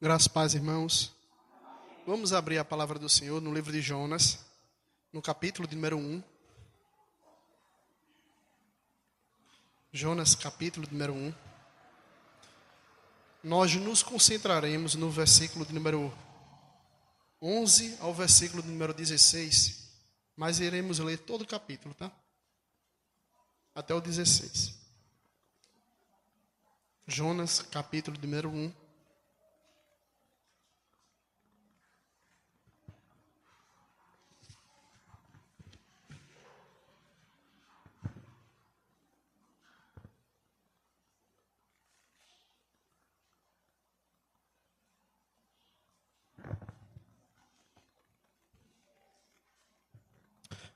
Graças a paz, irmãos. Vamos abrir a palavra do Senhor no livro de Jonas, no capítulo de número 1. Jonas, capítulo de número 1. Nós nos concentraremos no versículo de número 11 ao versículo de número 16, mas iremos ler todo o capítulo, tá? Até o 16. Jonas, capítulo de número 1.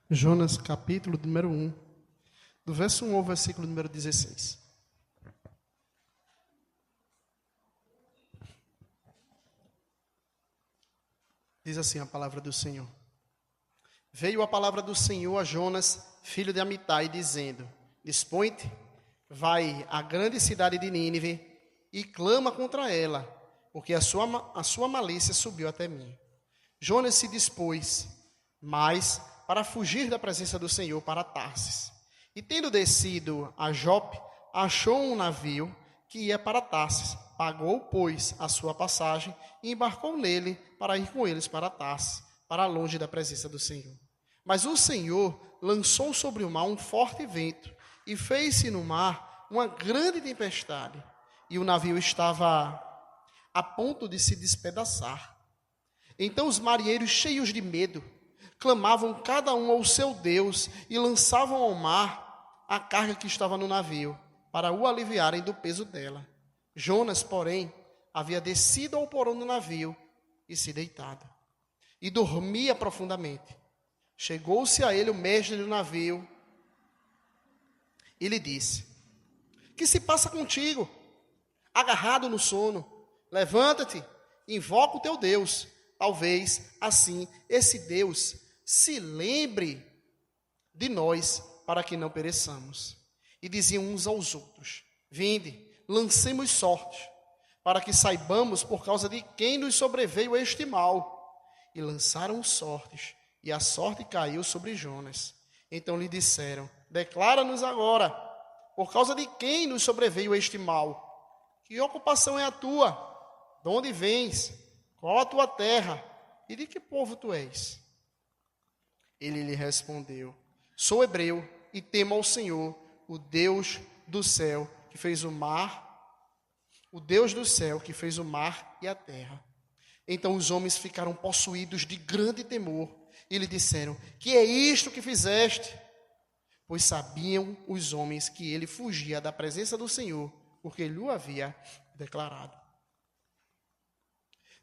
Jonas, capítulo número 1, do verso 1 ao versículo número 16. Diz assim a palavra do Senhor. Veio a palavra do Senhor a Jonas, filho de Amitai, dizendo: Dispõe-te, vai à grande cidade de Nínive e clama contra ela, porque a sua malícia subiu até mim. Jonas se dispôs, mas para fugir da presença do Senhor para Tarsis. E tendo descido a Jope, achou um navio que ia para Tarsis. Pagou, pois, a sua passagem e embarcou nele para ir com eles para Tarsis, para longe da presença do Senhor. Mas o Senhor lançou sobre o mar um forte vento e fez-se no mar uma grande tempestade. E o navio estava a ponto de se despedaçar. Então os marinheiros, cheios de medo, clamavam cada um ao seu Deus e lançavam ao mar a carga que estava no navio, para o aliviarem do peso dela. Jonas, porém, havia descido ao porão do navio e se deitado, e dormia profundamente. Chegou-se a ele o mestre do navio e lhe disse: Que se passa contigo, agarrado no sono? Levanta-te, invoca o teu Deus. Talvez, assim, esse Deus se lembre de nós, para que não pereçamos. E diziam uns aos outros: Vinde, lancemos sorte, para que saibamos por causa de quem nos sobreveio este mal. E lançaram sortes, e a sorte caiu sobre Jonas. Então lhe disseram: Declara-nos agora, por causa de quem nos sobreveio este mal. Que ocupação é a tua? De onde vens? Qual a tua terra? E de que povo tu és? Ele lhe respondeu: Sou hebreu e temo ao Senhor, o Deus do céu, que fez o mar, o Deus do céu, que fez o mar e a terra. Então os homens ficaram possuídos de grande temor e lhe disseram: Que é isto que fizeste? Pois sabiam os homens que ele fugia da presença do Senhor, porque ele o havia declarado.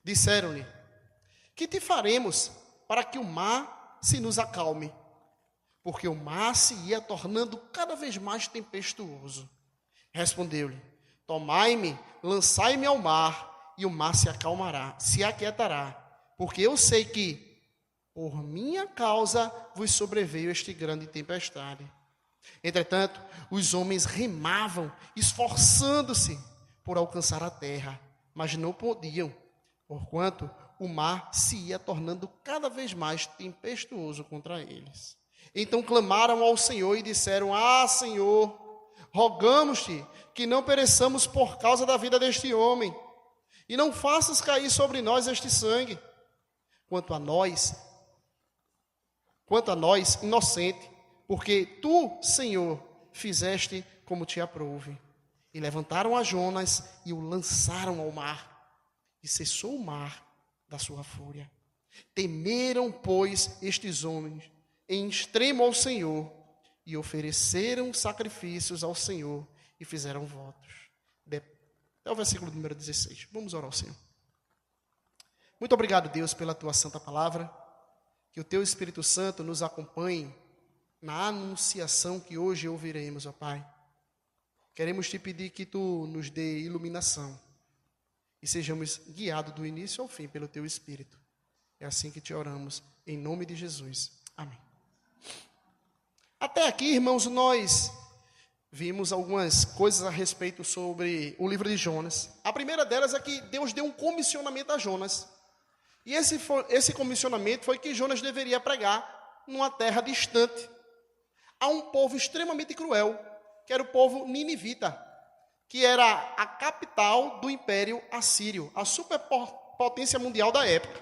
Disseram-lhe: Que te faremos para que o mar se nos acalme? Porque o mar se ia tornando cada vez mais tempestuoso. Respondeu-lhe: Tomai-me, lançai-me ao mar, e o mar se acalmará, se aquietará, porque eu sei que, por minha causa, vos sobreveio este grande tempestade. Entretanto, os homens remavam, esforçando-se por alcançar a terra, mas não podiam, porquanto o mar se ia tornando cada vez mais tempestuoso contra eles. Então clamaram ao Senhor e disseram: Ah, Senhor, rogamos-te que não pereçamos por causa da vida deste homem, e não faças cair sobre nós este sangue. Quanto a nós, inocente, porque tu, Senhor, fizeste como te aprouve. E levantaram a Jonas e o lançaram ao mar, e cessou o mar da sua fúria. Temeram, pois, estes homens em extremo ao Senhor, e ofereceram sacrifícios ao Senhor, e fizeram votos. Até o versículo número 16. Vamos orar ao Senhor. Muito obrigado, Deus, pela tua santa palavra. Que o teu Espírito Santo nos acompanhe na anunciação que hoje ouviremos, ó Pai. Queremos te pedir que tu nos dê iluminação e sejamos guiados do início ao fim pelo teu Espírito. É assim que te oramos, em nome de Jesus. Amém. Até aqui, irmãos, nós vimos algumas coisas a respeito sobre o livro de Jonas. A primeira delas é que Deus deu um comissionamento a Jonas. E esse comissionamento foi que Jonas deveria pregar numa terra distante, a um povo extremamente cruel, que era o povo ninivita, que era a capital do Império Assírio, a superpotência mundial da época.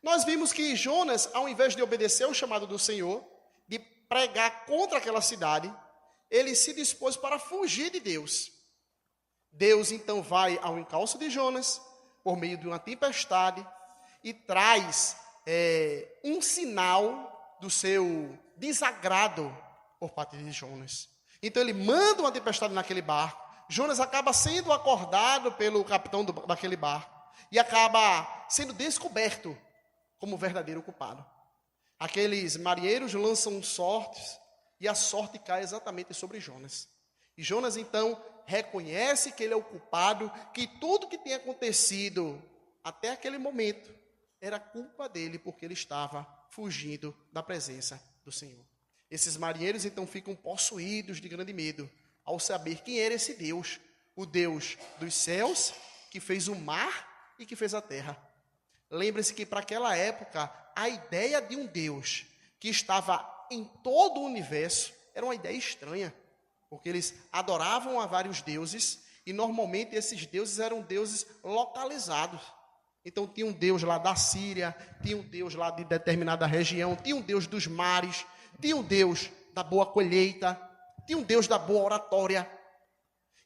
Nós vimos que Jonas, ao invés de obedecer ao chamado do Senhor, de pregar contra aquela cidade, ele se dispôs para fugir de Deus. Deus então vai ao encalço de Jonas, por meio de uma tempestade, e traz um sinal do seu desagrado por parte de Jonas. Então ele manda uma tempestade naquele barco, Jonas acaba sendo acordado pelo capitão daquele barco e acaba sendo descoberto como verdadeiro culpado. Aqueles marinheiros lançam sortes e a sorte cai exatamente sobre Jonas. E Jonas então reconhece que ele é o culpado, que tudo que tem acontecido até aquele momento era culpa dele, porque ele estava fugindo da presença do Senhor. Esses marinheiros então ficam possuídos de grande medo ao saber quem era esse Deus, o Deus dos céus, que fez o mar e que fez a terra. Lembre-se que para aquela época, a ideia de um Deus que estava em todo o universo era uma ideia estranha, porque eles adoravam a vários deuses e normalmente esses deuses eram deuses localizados. Então tinha um Deus lá da Síria, tinha um Deus lá de determinada região, tinha um Deus dos mares, tinha um Deus da boa colheita, tinha um Deus da boa oratória.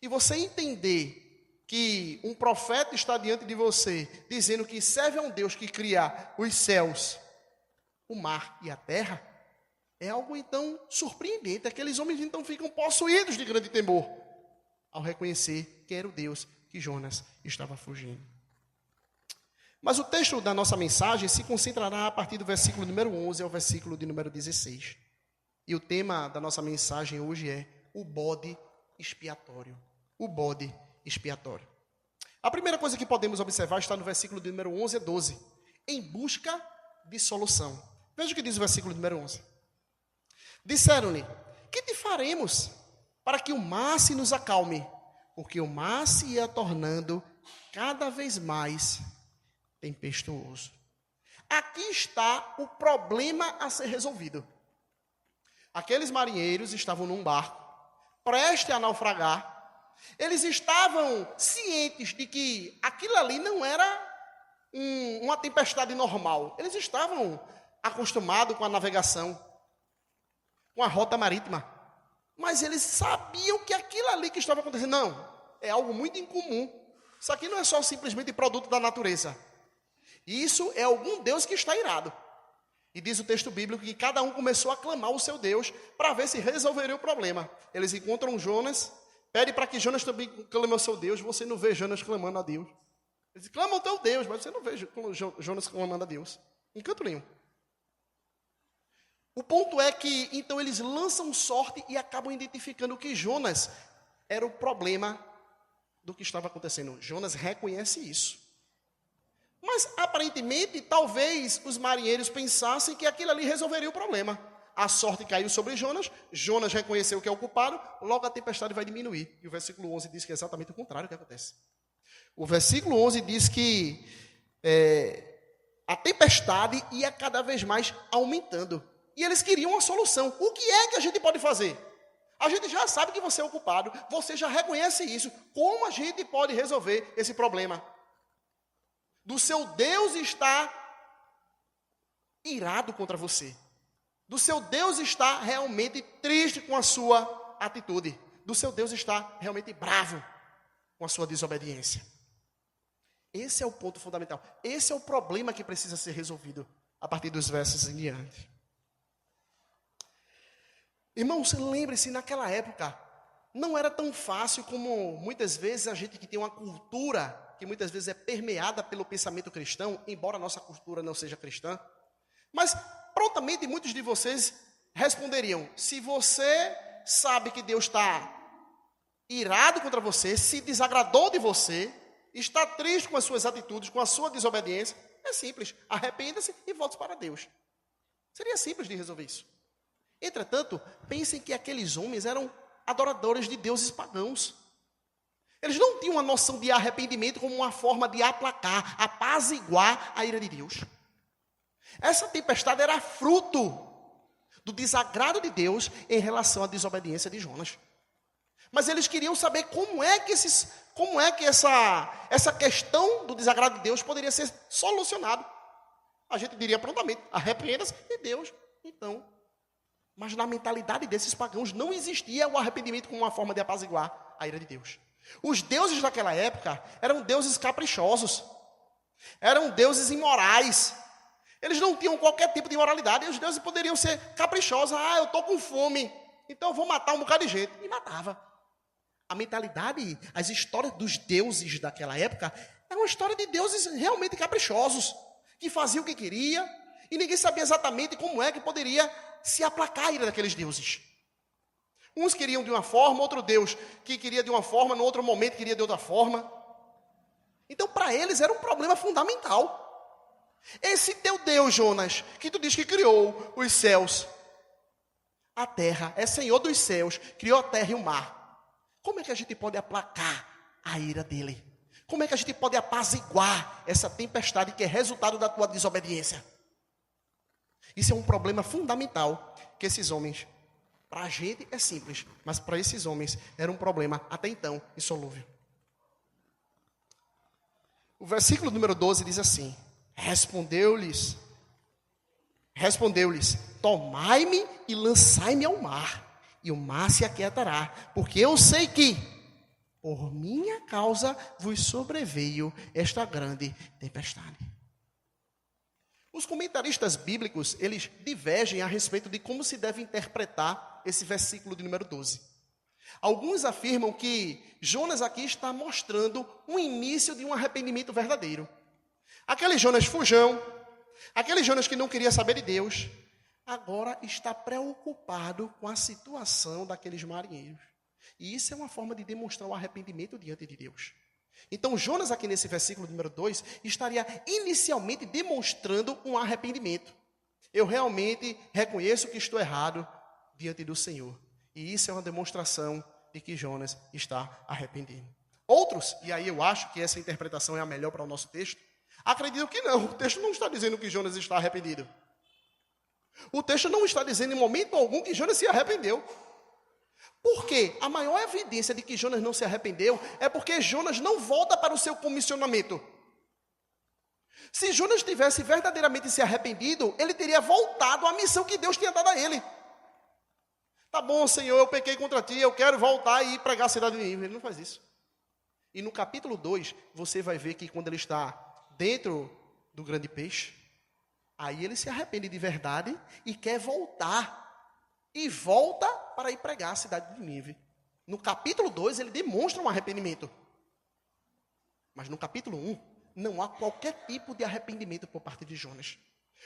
E você entender que um profeta está diante de você, dizendo que serve a um Deus que cria os céus, o mar e a terra, é algo então surpreendente. Aqueles homens então ficam possuídos de grande temor, ao reconhecer que era o Deus que Jonas estava fugindo. Mas o texto da nossa mensagem se concentrará a partir do versículo número 11 ao versículo de número 16. E o tema da nossa mensagem hoje é o bode expiatório. O bode expiatório. A primeira coisa que podemos observar está no versículo de número 11 a 12. Em busca de solução. Veja o que diz o versículo número 11. Disseram-lhe, que te faremos para que o mar se nos acalme? Porque o mar se ia tornando cada vez mais tempestuoso. Aqui está o problema a ser resolvido. Aqueles marinheiros estavam num barco, prestes a naufragar. Eles estavam cientes de que aquilo ali não era uma tempestade normal. Eles estavam acostumados com a navegação, com a rota marítima. Mas eles sabiam que aquilo ali que estava acontecendo, não, é algo muito incomum. Isso aqui não é só simplesmente produto da natureza. Isso é algum Deus que está irado. E diz o texto bíblico que cada um começou a clamar o seu Deus para ver se resolveria o problema. Eles encontram Jonas, pedem para que Jonas também clame ao seu Deus. Você não vê Jonas clamando a Deus. Eles clamam ao teu Deus, mas você não vê Jonas clamando a Deus. Em canto nenhum. O ponto é que, então, eles lançam sorte e acabam identificando que Jonas era o problema do que estava acontecendo. Jonas reconhece isso. Mas, aparentemente, talvez os marinheiros pensassem que aquilo ali resolveria o problema. A sorte caiu sobre Jonas, Jonas reconheceu que é o culpado, logo a tempestade vai diminuir. E o versículo 11 diz que é exatamente o contrário que acontece. O versículo 11 diz que a tempestade ia cada vez mais aumentando. E eles queriam uma solução. O que é que a gente pode fazer? A gente já sabe que você é o culpado, você já reconhece isso. Como a gente pode resolver esse problema? Do seu Deus está irado contra você. Do seu Deus está realmente triste com a sua atitude. Do seu Deus está realmente bravo com a sua desobediência. Esse é o ponto fundamental. Esse é o problema que precisa ser resolvido a partir dos versos em diante. Irmãos, lembre-se, naquela época, não era tão fácil como muitas vezes a gente que tem uma cultura que muitas vezes é permeada pelo pensamento cristão, embora a nossa cultura não seja cristã. Mas prontamente muitos de vocês responderiam, se você sabe que Deus está irado contra você, se desagradou de você, está triste com as suas atitudes, com a sua desobediência, é simples, arrependa-se e volte para Deus. Seria simples de resolver isso. Entretanto, pensem que aqueles homens eram adoradores de deuses pagãos. Eles não tinham uma noção de arrependimento como uma forma de aplacar, apaziguar a ira de Deus. Essa tempestade era fruto do desagrado de Deus em relação à desobediência de Jonas. Mas eles queriam saber como é que essa questão do desagrado de Deus poderia ser solucionado. A gente diria prontamente, arrependa-se de Deus. Então, mas na mentalidade desses pagãos não existia o arrependimento como uma forma de apaziguar a ira de Deus. Os deuses daquela época eram deuses caprichosos, eram deuses imorais. Eles não tinham qualquer tipo de moralidade, e os deuses poderiam ser caprichosos. Eu estou com fome, então eu vou matar um bocado de gente. E matava. A mentalidade, as histórias dos deuses daquela época, era uma história de deuses realmente caprichosos, que faziam o que queria, e ninguém sabia exatamente como é que poderia se aplacar a ira daqueles deuses. Uns queriam de uma forma, outro Deus que queria de uma forma, no outro momento queria de outra forma. Então, para eles era um problema fundamental. Esse teu Deus, Jonas, que tu diz que criou os céus, a terra, é Senhor dos céus, criou a terra e o mar. Como é que a gente pode aplacar a ira dele? Como é que a gente pode apaziguar essa tempestade que é resultado da tua desobediência? Isso é um problema fundamental que esses homens, para a gente é simples, mas para esses homens era um problema até então insolúvel. O versículo número 12 diz assim: Respondeu-lhes, tomai-me e lançai-me ao mar, e o mar se aquietará, porque eu sei que, por minha causa, vos sobreveio esta grande tempestade. Os comentaristas bíblicos, eles divergem a respeito de como se deve interpretar esse versículo de número 12. Alguns afirmam que Jonas aqui está mostrando um início de um arrependimento verdadeiro. Aquele Jonas fujão, aquele Jonas que não queria saber de Deus, agora está preocupado com a situação daqueles marinheiros. E isso é uma forma de demonstrar o arrependimento diante de Deus. Então Jonas aqui nesse versículo número 2 estaria inicialmente demonstrando um arrependimento. Eu realmente reconheço que estou errado diante do Senhor. E isso é uma demonstração de que Jonas está arrependido. Outros, e aí eu acho que essa interpretação é a melhor para o nosso texto, acreditam que não. O texto não está dizendo que Jonas está arrependido. O texto não está dizendo em momento algum que Jonas se arrependeu. Por quê? A maior evidência de que Jonas não se arrependeu é porque Jonas não volta para o seu comissionamento. Se Jonas tivesse verdadeiramente se arrependido, ele teria voltado à missão que Deus tinha dado a ele. Tá bom, Senhor, eu pequei contra ti, eu quero voltar e pregar a cidade de Nínive. Ele não faz isso. E no capítulo 2, você vai ver que quando ele está dentro do grande peixe, aí ele se arrepende de verdade e quer voltar. E volta para ir pregar a cidade de Nínive. No capítulo 2, ele demonstra um arrependimento. Mas no capítulo 1, não há qualquer tipo de arrependimento por parte de Jonas.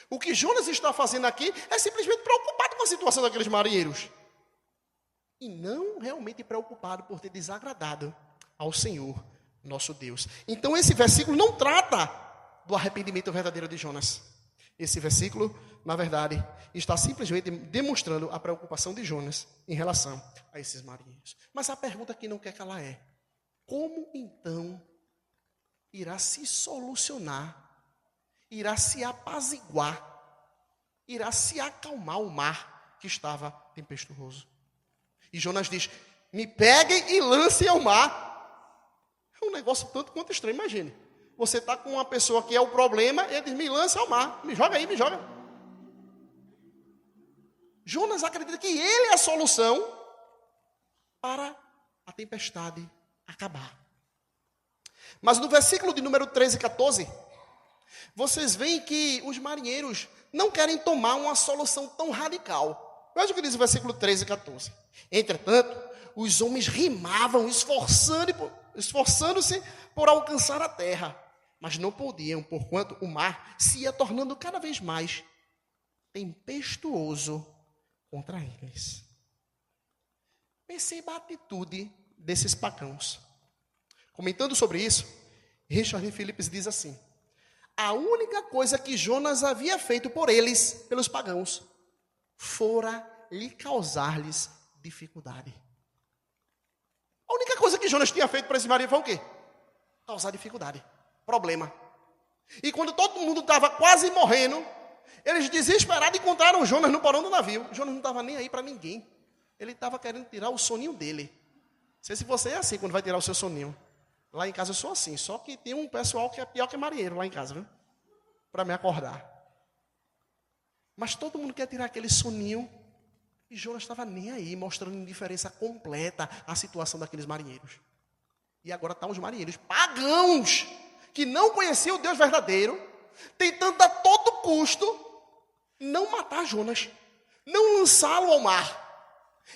O que Jonas está fazendo aqui é simplesmente preocupado com a situação daqueles marinheiros. E não realmente preocupado por ter desagradado ao Senhor, nosso Deus. Então esse versículo não trata do arrependimento verdadeiro de Jonas. Esse versículo, na verdade, está simplesmente demonstrando a preocupação de Jonas em relação a esses marinheiros. Mas a pergunta que não quer calar é: como então irá se solucionar, irá se apaziguar, irá se acalmar o mar que estava tempestuoso? E Jonas diz: me peguem e lancem ao mar. É um negócio tanto quanto estranho, imagine. Você está com uma pessoa que é o problema, e ele diz: me lança ao mar, me joga aí, me joga. Jonas acredita que ele é a solução para a tempestade acabar. Mas no versículo de número 13 e 14, vocês veem que os marinheiros não querem tomar uma solução tão radical. Veja o que diz o versículo 13 e 14. Entretanto, os homens rimavam, esforçando-se por alcançar a terra, mas não podiam, porquanto o mar se ia tornando cada vez mais tempestuoso contra eles. Perceba a atitude desses pagãos. Comentando sobre isso, Richard Phillips diz assim: a única coisa que Jonas havia feito por eles, pelos pagãos, fora lhe causar-lhes dificuldade. que Jonas tinha feito para esse marido foi o quê? Causar dificuldade, problema. E quando todo mundo estava quase morrendo, eles desesperados encontraram Jonas no porão do navio. Jonas não estava nem aí para ninguém. Ele estava querendo tirar o soninho dele. Não sei se você é assim quando vai tirar o seu soninho. Lá em casa eu sou assim, só que tem um pessoal que é pior que marinheiro lá em casa, viu? Para me acordar. Mas todo mundo quer tirar aquele soninho. E Jonas estava nem aí, mostrando indiferença completa à situação daqueles marinheiros. E agora estão os marinheiros pagãos, que não conheciam o Deus verdadeiro, tentando a todo custo não matar Jonas, não lançá-lo ao mar.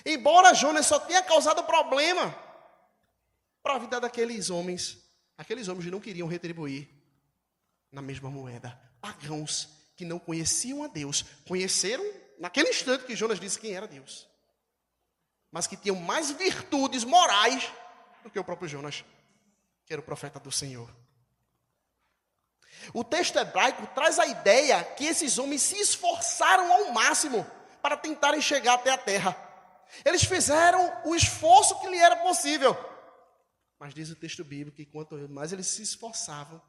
Embora Jonas só tenha causado problema para a vida daqueles homens não queriam retribuir na mesma moeda. Pagãos que não conheciam a Deus, conheceram naquele instante que Jonas disse quem era Deus, mas que tinham mais virtudes morais do que o próprio Jonas, que era o profeta do Senhor. O texto hebraico traz a ideia que esses homens se esforçaram ao máximo para tentarem chegar até a terra. Eles fizeram o esforço que lhe era possível. Mas diz o texto bíblico que quanto mais eles se esforçavam,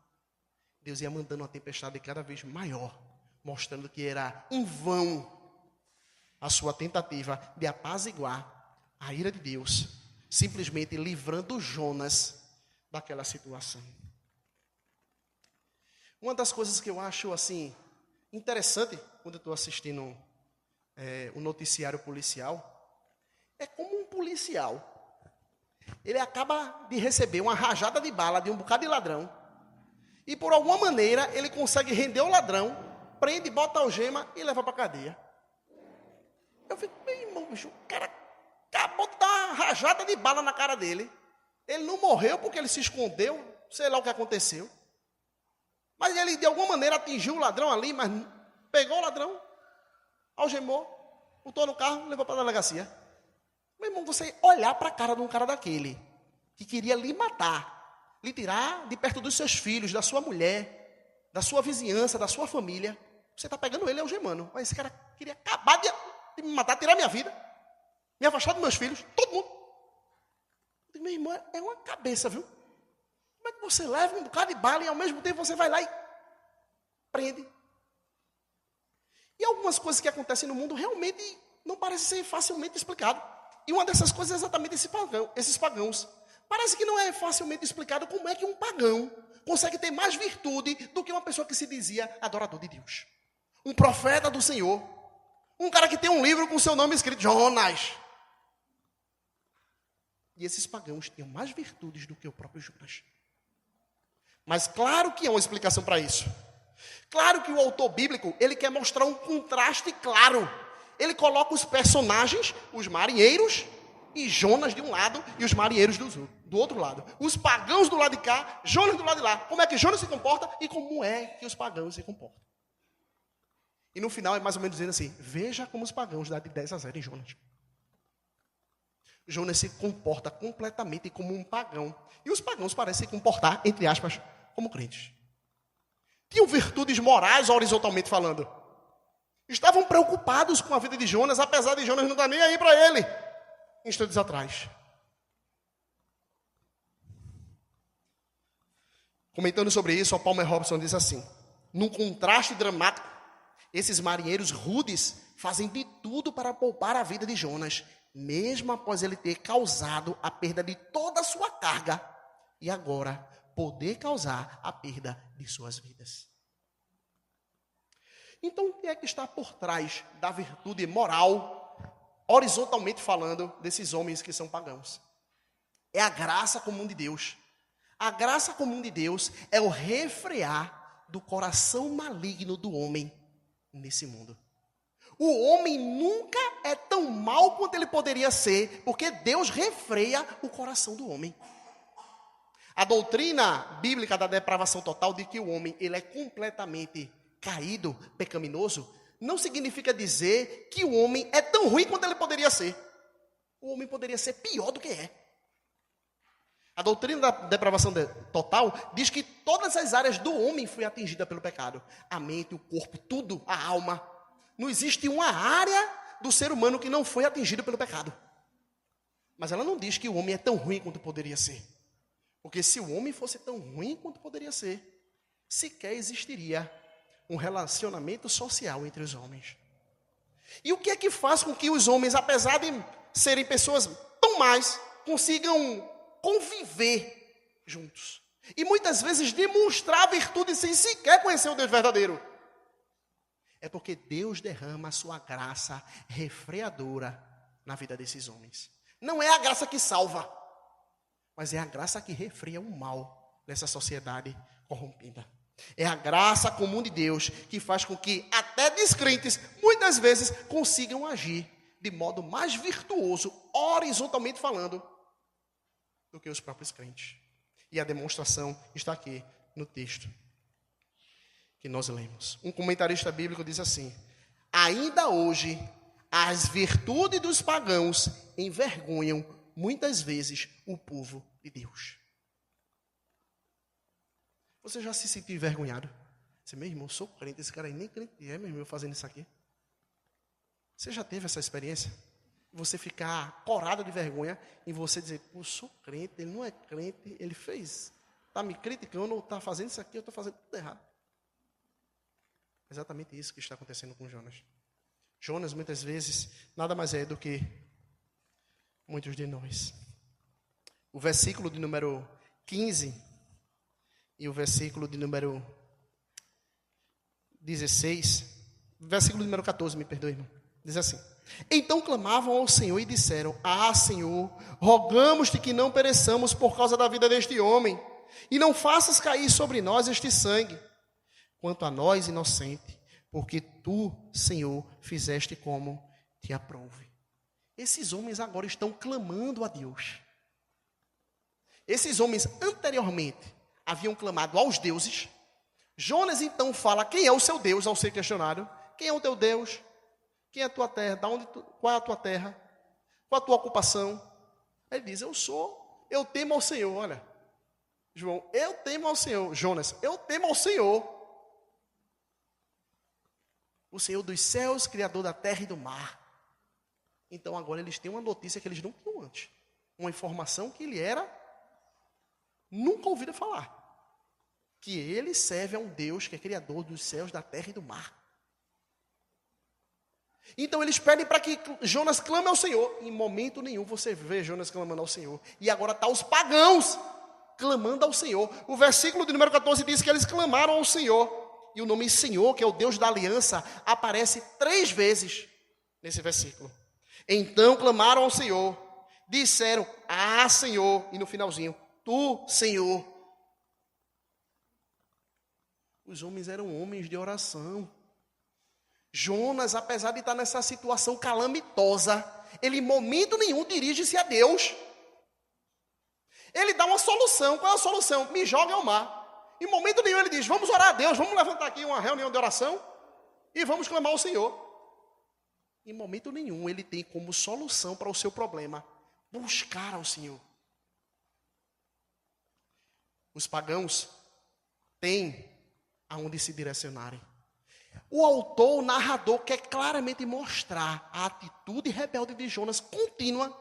Deus ia mandando uma tempestade cada vez maior, mostrando que era em vão a sua tentativa de apaziguar a ira de Deus, simplesmente livrando Jonas daquela situação. Uma das coisas que eu acho assim interessante quando eu estou assistindo o noticiário policial é como um policial, ele acaba de receber uma rajada de bala de um bocado de ladrão e por alguma maneira ele consegue render o ladrão, prende, bota a algema e leva para a cadeia. Eu fico, meu irmão, bicho, o cara acabou de dar uma rajada de bala na cara dele. Ele não morreu porque ele se escondeu, sei lá o que aconteceu. Mas ele, de alguma maneira, atingiu o ladrão ali, mas pegou o ladrão, algemou, botou no carro, levou para a delegacia. Meu irmão, você olhar para a cara de um cara daquele, que queria lhe matar, lhe tirar de perto dos seus filhos, da sua mulher, da sua vizinhança, da sua família, você está pegando ele algemando. Mas esse cara queria acabar de me matar, tirar minha vida, me afastar dos meus filhos, todo mundo. Eu digo, meu irmão, é uma cabeça, viu? Como é que você leva um bocado de bala e ao mesmo tempo você vai lá e prende? E algumas coisas que acontecem no mundo realmente não parecem ser facilmente explicadas. E uma dessas coisas é exatamente esses pagãos. Parece que não é facilmente explicado como é que um pagão consegue ter mais virtude do que uma pessoa que se dizia adorador de Deus. Um profeta do Senhor. Um cara que tem um livro com seu nome escrito, Jonas. E esses pagãos tinham mais virtudes do que o próprio Jonas. Mas claro que há uma explicação para isso. Claro que o autor bíblico, ele quer mostrar um contraste claro. Ele coloca os personagens, os marinheiros, e Jonas de um lado, e os marinheiros do outro lado. Os pagãos do lado de cá, Jonas do lado de lá. Como é que Jonas se comporta e como é que os pagãos se comportam. E no final é mais ou menos dizendo assim, veja como os pagãos dão de 10-0 em Jonas. Jonas se comporta completamente como um pagão. E os pagãos parecem se comportar, entre aspas, como crentes. Tinham virtudes morais, horizontalmente falando. Estavam preocupados com a vida de Jonas, apesar de Jonas não estar nem aí para ele, instantes atrás. Comentando sobre isso, o Palmer Robson diz assim, num contraste dramático, esses marinheiros rudes fazem de tudo para poupar a vida de Jonas, mesmo após ele ter causado a perda de toda a sua carga, e agora poder causar a perda de suas vidas. Então, o que é que está por trás da virtude moral, horizontalmente falando, desses homens que são pagãos? É a graça comum de Deus. A graça comum de Deus é o refrear do coração maligno do homem nesse mundo. O homem nunca é tão mau quanto ele poderia ser, porque Deus refreia o coração do homem. A doutrina bíblica da depravação total diz que o homem ele é completamente caído, pecaminoso, não significa dizer que o homem é tão ruim quanto ele poderia ser. O homem poderia ser pior do que é. A doutrina da depravação total diz que todas as áreas do homem foi atingida pelo pecado. A mente, o corpo, tudo, a alma. Não existe uma área do ser humano que não foi atingida pelo pecado. Mas ela não diz que o homem é tão ruim quanto poderia ser. Porque se o homem fosse tão ruim quanto poderia ser, sequer existiria um relacionamento social entre os homens. E o que é que faz com que os homens, apesar de serem pessoas tão más, consigam conviver juntos? E muitas vezes demonstrar a virtude sem sequer conhecer o Deus verdadeiro. É porque Deus derrama a sua graça refreadora na vida desses homens. Não é a graça que salva, mas é a graça que refreia o mal nessa sociedade corrompida. É a graça comum de Deus que faz com que até descrentes, muitas vezes, consigam agir de modo mais virtuoso, horizontalmente falando, do que os próprios crentes. E a demonstração está aqui no texto que nós lemos. Um comentarista bíblico diz assim: ainda hoje, as virtudes dos pagãos envergonham muitas vezes o povo de Deus. Você já se sentiu envergonhado? Você, meu irmão, eu sou crente, esse cara aí nem crente é, meu irmão, fazendo isso aqui. Você já teve essa experiência? Você ficar corado de vergonha e você dizer, eu sou crente, ele não é crente, ele fez, está me criticando ou está fazendo isso aqui, eu estou fazendo tudo errado. Exatamente isso que está acontecendo com Jonas. Jonas, muitas vezes, nada mais é do que muitos de nós. O versículo de número 15 e o versículo de número 16, versículo de número 14, me perdoe, irmão. Diz assim: então clamavam ao Senhor e disseram, Senhor, rogamos-te que não pereçamos por causa da vida deste homem, e não faças cair sobre nós este sangue. Quanto a nós, inocente, porque tu, Senhor, fizeste como te aprouve. Esses homens agora estão clamando a Deus. Esses homens anteriormente haviam clamado aos deuses. Jonas então fala quem é o seu Deus ao ser questionado. Quem é o teu Deus? Quem é a tua terra? Qual é a tua terra? Qual a tua ocupação? Ele diz, eu temo ao Senhor. Olha, João, eu temo ao Senhor. Jonas, eu temo ao Senhor. O Senhor dos céus, Criador da terra e do mar. Então agora eles têm uma notícia que eles não tinham antes. Uma informação que ele nunca ouviram falar. Que ele serve a um Deus que é Criador dos céus, da terra e do mar. Então eles pedem para que Jonas clame ao Senhor. Em momento nenhum você vê Jonas clamando ao Senhor. E agora está os pagãos clamando ao Senhor. O versículo de número 14 diz que eles clamaram ao Senhor. E o nome Senhor, que é o Deus da aliança, aparece 3 vezes nesse versículo. Então clamaram ao Senhor, disseram, Senhor, e no finalzinho, tu, Senhor. Os homens eram homens de oração. Jonas, apesar de estar nessa situação calamitosa, ele em momento nenhum dirige-se a Deus. Ele dá uma solução. Qual é a solução? Me joga ao mar. Em momento nenhum ele diz, vamos orar a Deus, vamos levantar aqui uma reunião de oração e vamos clamar ao Senhor. Em momento nenhum ele tem como solução para o seu problema buscar ao Senhor. Os pagãos têm aonde se direcionarem. O autor, o narrador, quer claramente mostrar a atitude rebelde de Jonas contínua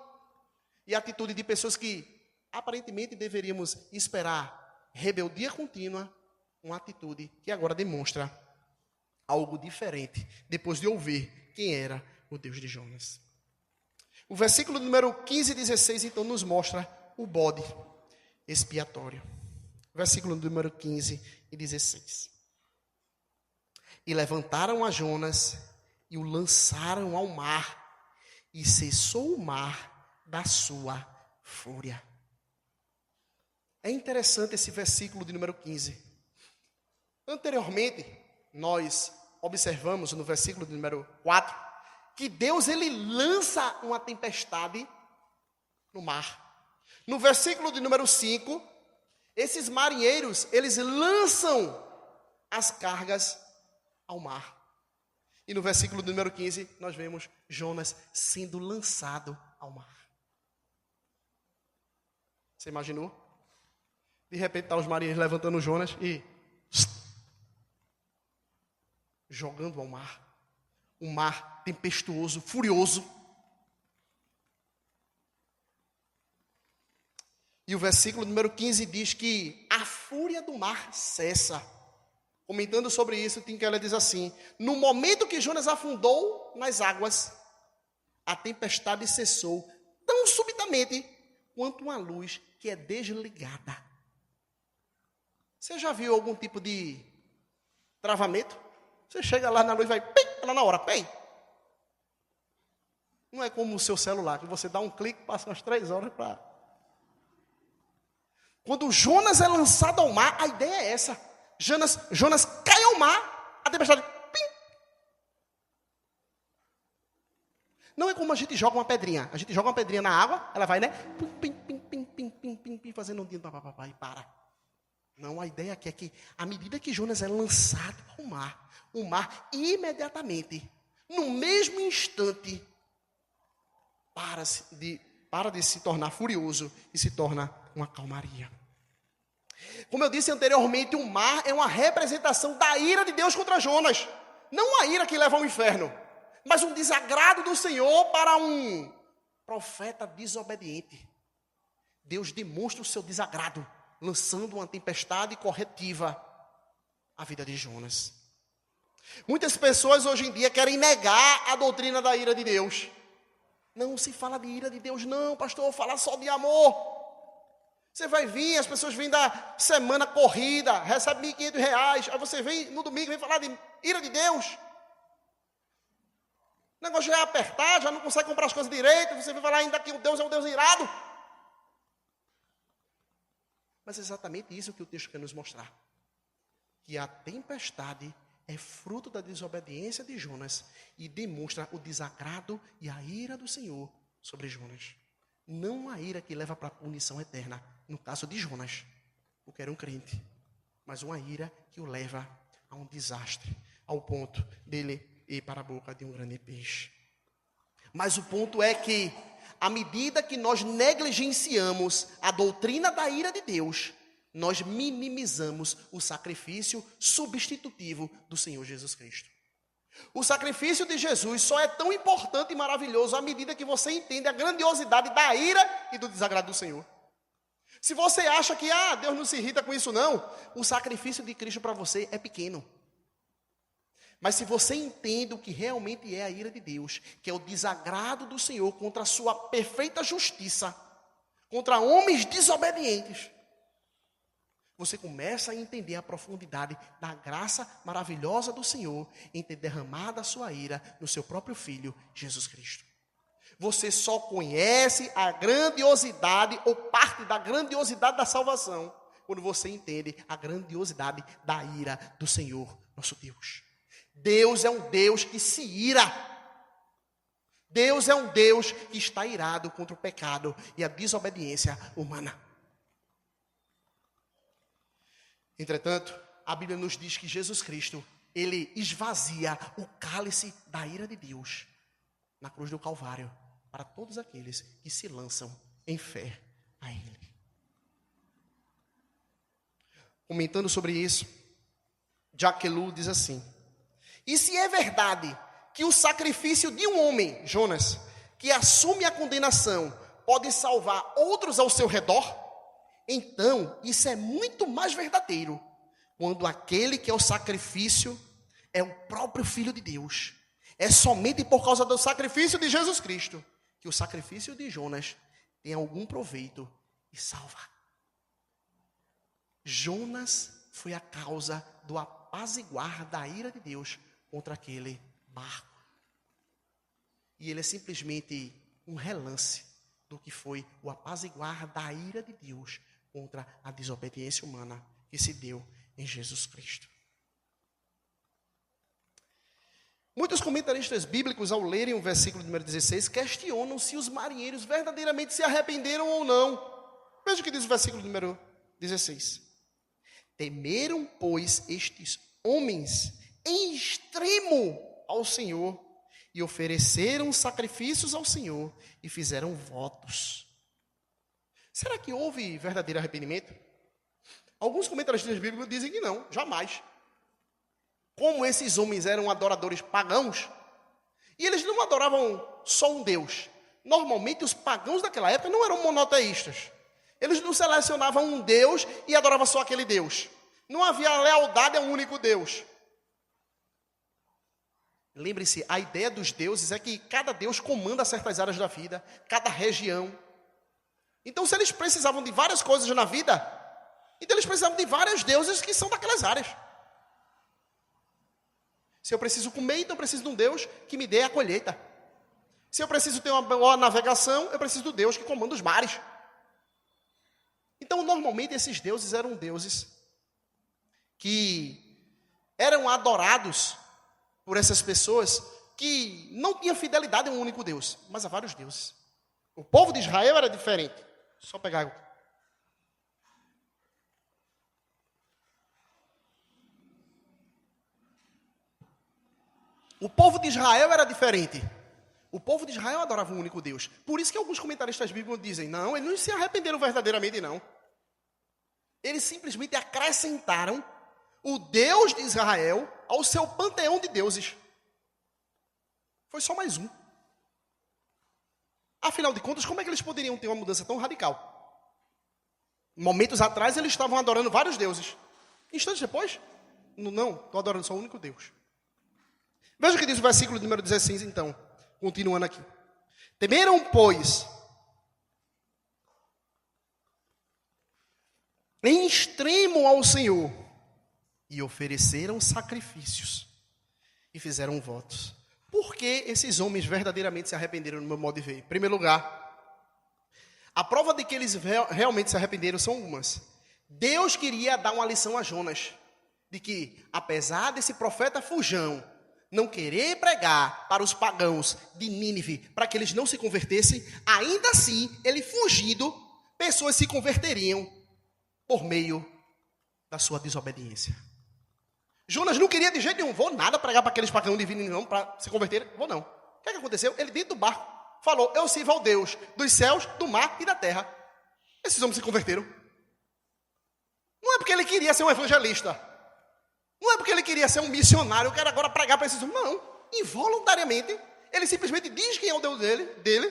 e a atitude de pessoas que aparentemente deveríamos esperar rebeldia contínua, uma atitude que agora demonstra algo diferente, depois de ouvir quem era o Deus de Jonas. O versículo número 15 e 16, então, nos mostra o bode expiatório. Versículo número 15 e 16. E levantaram a Jonas e o lançaram ao mar, e cessou o mar da sua fúria. É interessante esse versículo de número 15. Anteriormente, nós observamos no versículo de número 4, que Deus ele lança uma tempestade no mar. No versículo de número 5, esses marinheiros, eles lançam as cargas ao mar. E no versículo de número 15, nós vemos Jonas sendo lançado ao mar. Você imaginou? De repente, tá os marinheiros levantando Jonas e jogando ao mar. Um mar tempestuoso, furioso. E o versículo número 15 diz que a fúria do mar cessa. Comentando sobre isso, Tim Keller diz assim: no momento que Jonas afundou nas águas, a tempestade cessou tão subitamente quanto uma luz que é desligada. Você já viu algum tipo de travamento? Você chega lá na luz e vai, pim, lá na hora, pim. Não é como o seu celular, que você dá um clique, passa umas 3 horas para... Quando Jonas é lançado ao mar, a ideia é essa. Jonas cai ao mar, a tempestade, pim. Não é como a gente joga uma pedrinha. A gente joga uma pedrinha na água, ela vai, né? Pim, pim, pim, pim, pim, pim, pim, fazendo um dia, e para. Não, a ideia aqui é que, à medida que Jonas é lançado ao mar, o mar imediatamente, no mesmo instante, para de se tornar furioso e se torna uma calmaria. Como eu disse anteriormente, o mar é uma representação da ira de Deus contra Jonas. Não a ira que leva ao inferno, mas um desagrado do Senhor para um profeta desobediente. Deus demonstra o seu desagrado, lançando uma tempestade corretiva à vida de Jonas. Muitas pessoas hoje em dia querem negar a doutrina da ira de Deus. Não se fala de ira de Deus, não, pastor, fala só de amor. Você vai vir, as pessoas vêm da semana corrida, recebem R$1.500, aí você vem no domingo, vem falar de ira de Deus. O negócio já é apertar, já não consegue comprar as coisas direito, você vem falar ainda que o Deus é um Deus irado. Mas é exatamente isso que o texto quer nos mostrar. Que a tempestade é fruto da desobediência de Jonas e demonstra o desagrado e a ira do Senhor sobre Jonas. Não a ira que leva para a punição eterna, no caso de Jonas, porque era um crente, mas uma ira que o leva a um desastre, ao ponto dele ir para a boca de um grande peixe. Mas o ponto é que, à medida que nós negligenciamos a doutrina da ira de Deus, nós minimizamos o sacrifício substitutivo do Senhor Jesus Cristo. O sacrifício de Jesus só é tão importante e maravilhoso à medida que você entende a grandiosidade da ira e do desagrado do Senhor. Se você acha que Deus não se irrita com isso, não, o sacrifício de Cristo para você é pequeno. Mas se você entende o que realmente é a ira de Deus, que é o desagrado do Senhor contra a sua perfeita justiça, contra homens desobedientes, você começa a entender a profundidade da graça maravilhosa do Senhor em ter derramado a sua ira no seu próprio Filho, Jesus Cristo. Você só conhece a grandiosidade ou parte da grandiosidade da salvação quando você entende a grandiosidade da ira do Senhor, nosso Deus. Deus é um Deus que se ira. Deus é um Deus que está irado contra o pecado e a desobediência humana. Entretanto, a Bíblia nos diz que Jesus Cristo, ele esvazia o cálice da ira de Deus na cruz do Calvário para todos aqueles que se lançam em fé a Ele. Comentando sobre isso, Jacques Ellul diz assim: e se é verdade que o sacrifício de um homem, Jonas, que assume a condenação, pode salvar outros ao seu redor, então isso é muito mais verdadeiro quando aquele que é o sacrifício é o próprio Filho de Deus. É somente por causa do sacrifício de Jesus Cristo que o sacrifício de Jonas tem algum proveito e salva. Jonas foi a causa do apaziguar da ira de Deus contra aquele barco. E ele é simplesmente um relance do que foi o apaziguar da ira de Deus contra a desobediência humana que se deu em Jesus Cristo. Muitos comentaristas bíblicos, ao lerem o versículo número 16, questionam se os marinheiros verdadeiramente se arrependeram ou não. Veja o que diz o versículo número 16. Temeram, pois, estes homens em extremo ao Senhor e ofereceram sacrifícios ao Senhor e fizeram votos. Será que houve verdadeiro arrependimento? Alguns comentaristas bíblicos dizem que não, jamais. Como esses homens eram adoradores pagãos, e eles não adoravam só um Deus. Normalmente os pagãos daquela época não eram monoteístas. Eles não selecionavam um Deus e adoravam só aquele Deus. Não havia lealdade a um único Deus. Lembre-se, a ideia dos deuses é que cada Deus comanda certas áreas da vida, cada região. Então, se eles precisavam de várias coisas na vida, então eles precisavam de vários deuses que são daquelas áreas. Se eu preciso comer, então eu preciso de um Deus que me dê a colheita. Se eu preciso ter uma boa navegação, eu preciso do Deus que comanda os mares. Então, normalmente, esses deuses eram deuses que eram adorados por essas pessoas que não tinham fidelidade a um único Deus, mas a vários deuses. O povo de Israel era diferente. Só pegar água. O povo de Israel era diferente. O povo de Israel adorava um único Deus. Por isso que alguns comentaristas bíblicos dizem, não, eles não se arrependeram verdadeiramente, não. Eles simplesmente acrescentaram o Deus de Israel ao seu panteão de deuses. Foi só mais um. Afinal de contas, como é que eles poderiam ter uma mudança tão radical? Momentos atrás, eles estavam adorando vários deuses. Instantes depois, não, estou adorando só um único Deus. Veja o que diz o versículo número 16, então. Continuando aqui. Temeram, pois, em extremo ao Senhor, e ofereceram sacrifícios, e fizeram votos. Por que esses homens verdadeiramente se arrependeram no meu modo de ver? Em primeiro lugar, a prova de que eles realmente se arrependeram são umas. Deus queria dar uma lição a Jonas, de que, apesar desse profeta fujão, não querer pregar para os pagãos de Nínive, para que eles não se convertessem, ainda assim, ele fugindo, pessoas se converteriam por meio da sua desobediência. Jonas não queria de jeito nenhum, vou nada pregar para aqueles pagãos de Nínive não, para se converterem, vou não. O que aconteceu? Ele dentro do barco falou, eu sirvo ao Deus dos céus, do mar e da terra. Esses homens se converteram. Não é porque ele queria ser um evangelista. Não é porque ele queria ser um missionário, eu quero agora pregar para esses homens. Não, involuntariamente, ele simplesmente diz quem é o Deus dele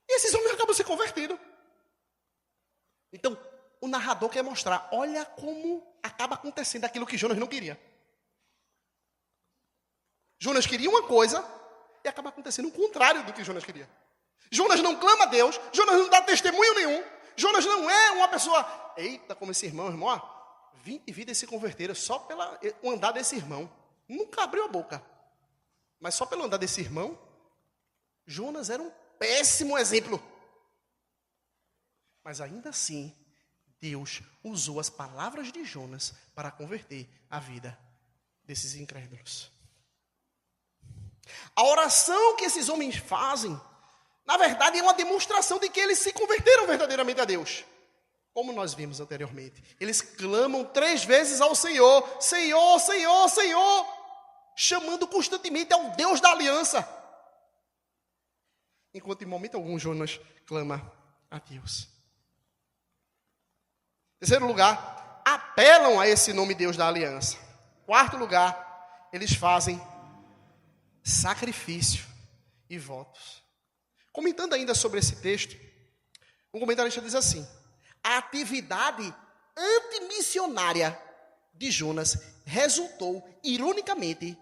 e esses homens acabam se convertendo. Então, o narrador quer mostrar, olha como acaba acontecendo aquilo que Jonas não queria. Jonas queria uma coisa e acaba acontecendo o contrário do que Jonas queria. Jonas não clama a Deus, Jonas não dá testemunho nenhum, Jonas não é uma pessoa, eita, como esse irmão, ó, 20 vidas se converteram só pelo andar desse irmão. Nunca abriu a boca. Mas só pelo andar desse irmão, Jonas era um péssimo exemplo. Mas ainda assim, Deus usou as palavras de Jonas para converter a vida desses incrédulos. A oração que esses homens fazem, na verdade, é uma demonstração de que eles se converteram verdadeiramente a Deus. Como nós vimos anteriormente, eles clamam 3 vezes ao Senhor, Senhor, Senhor, Senhor, chamando constantemente ao Deus da aliança. Enquanto em momento algum Jonas clama a Deus. Terceiro lugar, apelam a esse nome Deus da aliança. Quarto lugar, eles fazem sacrifício e votos. Comentando ainda sobre esse texto, um comentarista diz assim, a atividade antimissionária de Jonas resultou, ironicamente,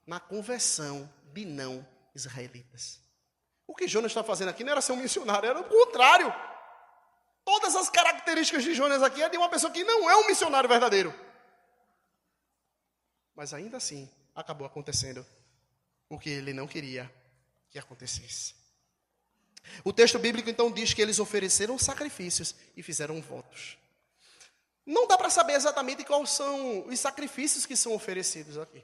na conversão de não israelitas. O que Jonas está fazendo aqui não era ser um missionário, era o contrário. Todas as características de Jonas aqui é de uma pessoa que não é um missionário verdadeiro. Mas ainda assim, acabou acontecendo o que ele não queria que acontecesse. O texto bíblico então diz que eles ofereceram sacrifícios e fizeram votos. Não dá para saber exatamente quais são os sacrifícios que são oferecidos aqui.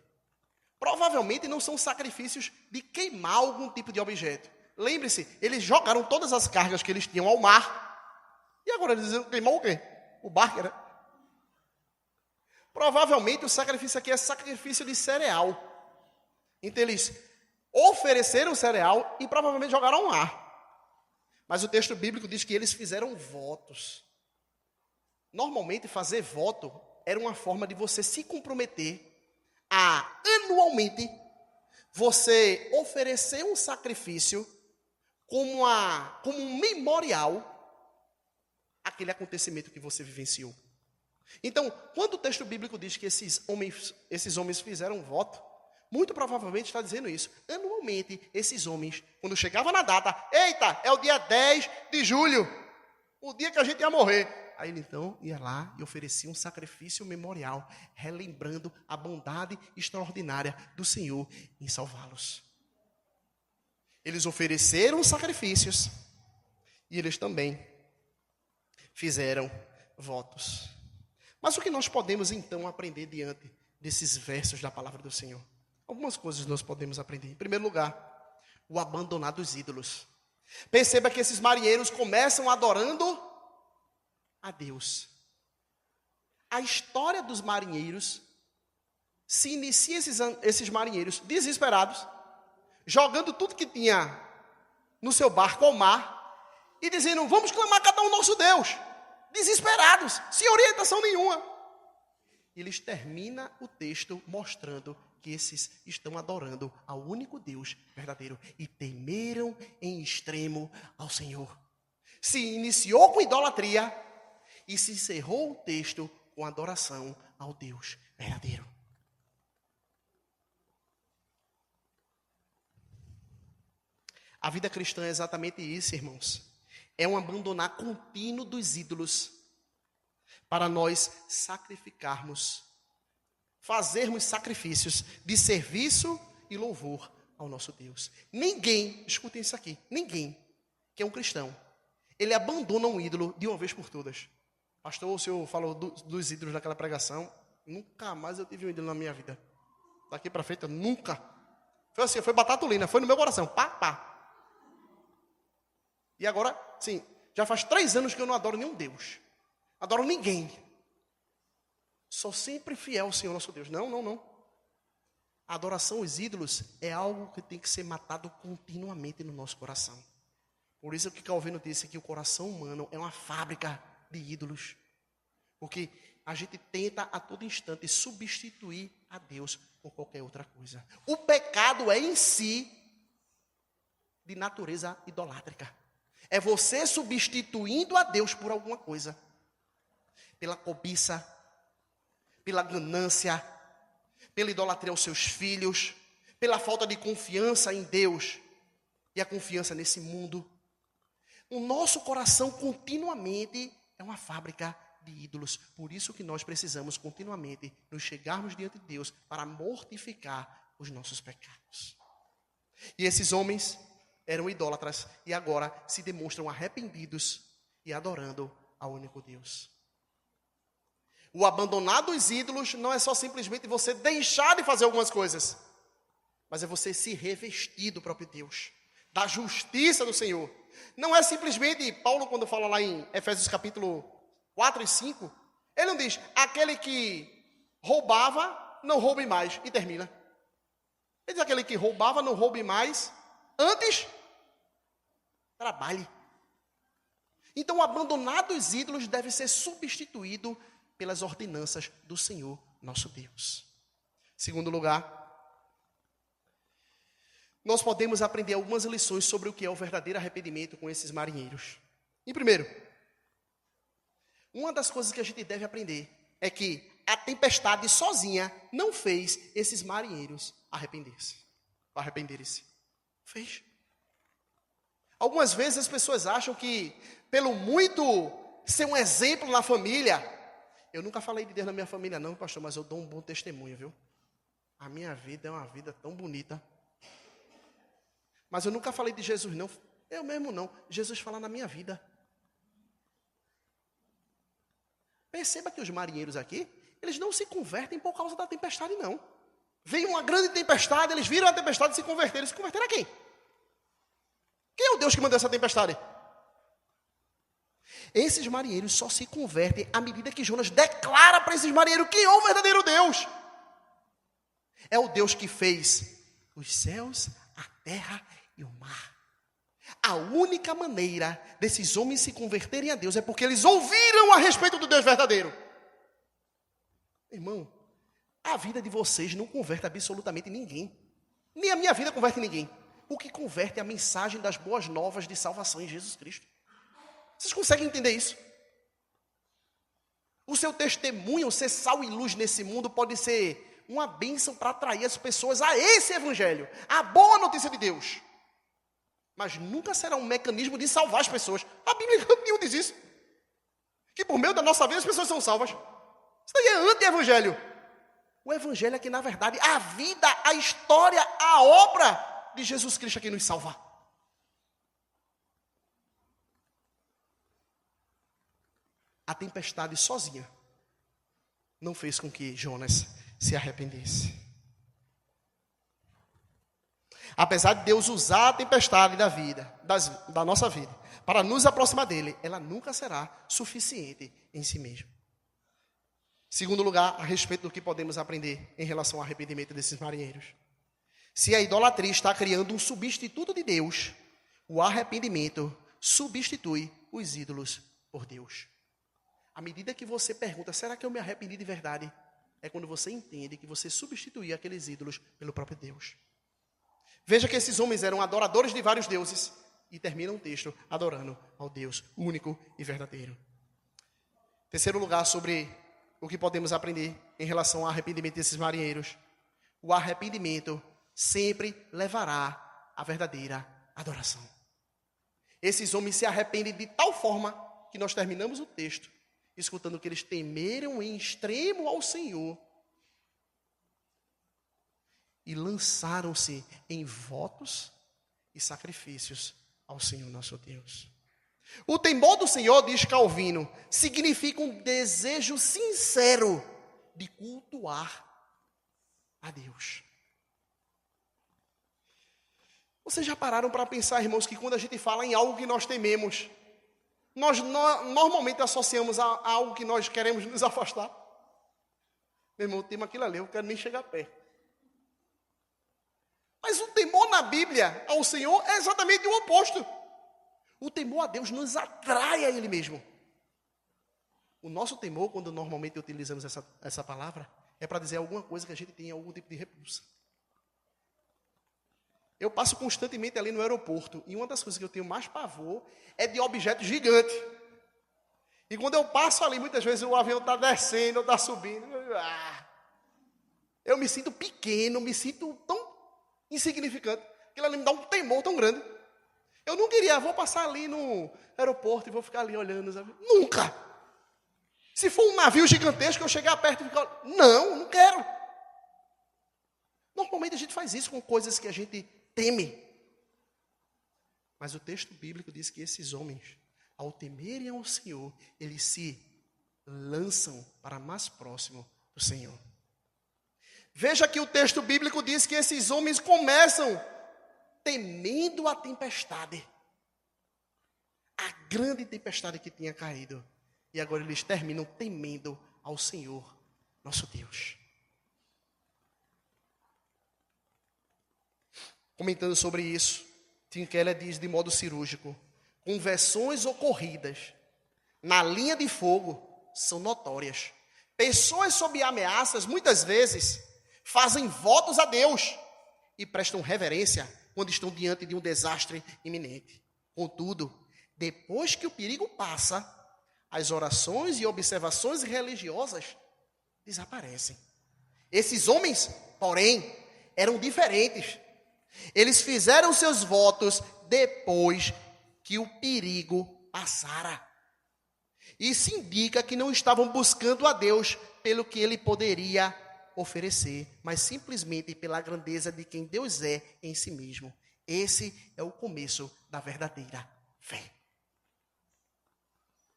Provavelmente não são sacrifícios de queimar algum tipo de objeto. Lembre-se, eles jogaram todas as cargas que eles tinham ao mar. E agora eles dizem, queimar o quê? O barco, né? Provavelmente o sacrifício aqui é sacrifício de cereal. Então eles ofereceram cereal e provavelmente jogaram ao mar. Mas o texto bíblico diz que eles fizeram votos. Normalmente fazer voto era uma forma de você se comprometer a, anualmente, você oferecer um sacrifício como um memorial aquele acontecimento que você vivenciou. Então, quando o texto bíblico diz que esses homens fizeram voto, muito provavelmente está dizendo isso. Anualmente, esses homens, quando chegava na data, eita, é o dia 10 de julho, o dia que a gente ia morrer. Aí ele então ia lá e oferecia um sacrifício memorial, relembrando a bondade extraordinária do Senhor em salvá-los. Eles ofereceram sacrifícios e eles também fizeram votos. Mas o que nós podemos então aprender diante desses versos da palavra do Senhor? Algumas coisas nós podemos aprender. Em primeiro lugar, o abandonar dos ídolos. Perceba que esses marinheiros começam adorando a Deus. A história dos marinheiros se inicia esses marinheiros desesperados, jogando tudo que tinha no seu barco ao mar e dizendo, vamos clamar cada um nosso Deus. Desesperados, sem orientação nenhuma. E eles terminam o texto mostrando que esses estão adorando ao único Deus verdadeiro e temeram em extremo ao Senhor. Se iniciou com idolatria e se encerrou o texto com adoração ao Deus verdadeiro. A vida cristã é exatamente isso, irmãos. É um abandonar contínuo dos ídolos para nós sacrificarmos, fazermos sacrifícios de serviço e louvor ao nosso Deus. Ninguém, escutem isso aqui, ninguém que é um cristão, ele abandona um ídolo de uma vez por todas. Pastor, o senhor falou dos ídolos naquela pregação, nunca mais eu tive um ídolo na minha vida. Daqui para frente, nunca. Foi assim, foi batatulina, foi no meu coração, pá, pá. E agora, sim, já faz 3 anos que eu não adoro nenhum Deus. Adoro ninguém. Sou sempre fiel ao Senhor nosso Deus. Não. A adoração aos ídolos é algo que tem que ser matado continuamente no nosso coração. Por isso que Calvino disse que o coração humano é uma fábrica de ídolos. Porque a gente tenta a todo instante substituir a Deus por qualquer outra coisa. O pecado é em si de natureza idolátrica. É você substituindo a Deus por alguma coisa. Pela cobiça, pela ganância, pela idolatria aos seus filhos, pela falta de confiança em Deus e a confiança nesse mundo. O nosso coração continuamente é uma fábrica de ídolos. Por isso que nós precisamos continuamente nos chegarmos diante de Deus para mortificar os nossos pecados. E esses homens eram idólatras e agora se demonstram arrependidos e adorando ao único Deus. O abandonar dos ídolos não é só simplesmente você deixar de fazer algumas coisas, mas é você se revestir do próprio Deus, da justiça do Senhor. Não é simplesmente, Paulo quando fala lá em Efésios capítulo 4 e 5, ele não diz, aquele que roubava, não roube mais, e termina. Ele diz, aquele que roubava, não roube mais, antes trabalhe. Então, o abandonar dos ídolos deve ser substituído pelas ordenanças do Senhor, nosso Deus. Segundo lugar, nós podemos aprender algumas lições sobre o que é o verdadeiro arrependimento com esses marinheiros. E primeiro, uma das coisas que a gente deve aprender é que a tempestade sozinha não fez esses marinheiros arrependerem-se. Fez. Algumas vezes as pessoas acham que, pelo muito ser um exemplo na família, eu nunca falei de Deus na minha família não, pastor, mas eu dou um bom testemunho, viu? A minha vida é uma vida tão bonita. Mas eu nunca falei de Jesus não, eu mesmo não. Jesus fala na minha vida. Perceba que os marinheiros aqui, eles não se convertem por causa da tempestade não. Vem uma grande tempestade, eles viram a tempestade e se converteram. Se converteram a quem? Quem é o Deus que mandou essa tempestade? Esses marinheiros só se convertem à medida que Jonas declara para esses marinheiros quem é o verdadeiro Deus. É o Deus que fez os céus, a terra e o mar. A única maneira desses homens se converterem a Deus é porque eles ouviram a respeito do Deus verdadeiro. Irmão, a vida de vocês não converte absolutamente ninguém. Nem a minha vida converte ninguém. O que converte é a mensagem das boas novas de salvação em Jesus Cristo. Vocês conseguem entender isso? O seu testemunho, ser sal e luz nesse mundo, pode ser uma bênção para atrair as pessoas a esse evangelho, a boa notícia de Deus. Mas nunca será um mecanismo de salvar as pessoas. A Bíblia não diz isso. Que por meio da nossa vida as pessoas são salvas. Isso daí é anti-evangelho. O evangelho é que, na verdade, a vida, a história, a obra de Jesus Cristo é que nos salva. A tempestade sozinha não fez com que Jonas se arrependesse. Apesar de Deus usar a tempestade da vida, da nossa vida, para nos aproximar dele, ela nunca será suficiente em si mesma. Segundo lugar, a respeito do que podemos aprender em relação ao arrependimento desses marinheiros. Se a idolatria está criando um substituto de Deus, o arrependimento substitui os ídolos por Deus. À medida que você pergunta, será que eu me arrependi de verdade? É quando você entende que você substituiu aqueles ídolos pelo próprio Deus. Veja que esses homens eram adoradores de vários deuses e terminam o texto adorando ao Deus único e verdadeiro. Terceiro lugar, sobre o que podemos aprender em relação ao arrependimento desses marinheiros. O arrependimento sempre levará à verdadeira adoração. Esses homens se arrependem de tal forma que nós terminamos o texto escutando que eles temeram em extremo ao Senhor e lançaram-se em votos e sacrifícios ao Senhor nosso Deus. O temor do Senhor, diz Calvino, significa um desejo sincero de cultuar a Deus. Vocês já pararam para pensar, irmãos, que quando a gente fala em algo que nós tememos, nós normalmente associamos a algo que nós queremos nos afastar? Meu irmão, eu temo aquilo ali, eu não quero nem chegar perto. Mas o temor na Bíblia ao Senhor é exatamente o oposto. O temor a Deus nos atrai a Ele mesmo. O nosso temor, quando normalmente utilizamos essa palavra, é para dizer alguma coisa que a gente tem algum tipo de repulsa. Eu passo constantemente ali no aeroporto, e uma das coisas que eu tenho mais pavor é de objeto gigante. E quando eu passo ali, muitas vezes o avião está descendo, está subindo. Eu me sinto pequeno, me sinto tão insignificante. Aquilo ali me dá um temor tão grande. Eu não queria, vou passar ali no aeroporto e vou ficar ali olhando os aviões. Nunca! Se for um navio gigantesco, eu chegar perto e ficar... Não quero. Normalmente a gente faz isso com coisas que a gente teme. Mas o texto bíblico diz que esses homens, ao temerem ao Senhor, eles se lançam para mais próximo do Senhor. Veja que o texto bíblico diz que esses homens começam temendo a tempestade. A grande tempestade que tinha caído. E agora eles terminam temendo ao Senhor, nosso Deus. Comentando sobre isso, Tim Keller diz de modo cirúrgico: conversões ocorridas na linha de fogo são notórias. Pessoas sob ameaças, muitas vezes, fazem votos a Deus e prestam reverência quando estão diante de um desastre iminente. Contudo, depois que o perigo passa, as orações e observações religiosas desaparecem. Esses homens, porém, eram diferentes. Eles fizeram seus votos depois que o perigo passara. Isso indica que não estavam buscando a Deus pelo que Ele poderia oferecer, mas simplesmente pela grandeza de quem Deus é em si mesmo. Esse é o começo da verdadeira fé.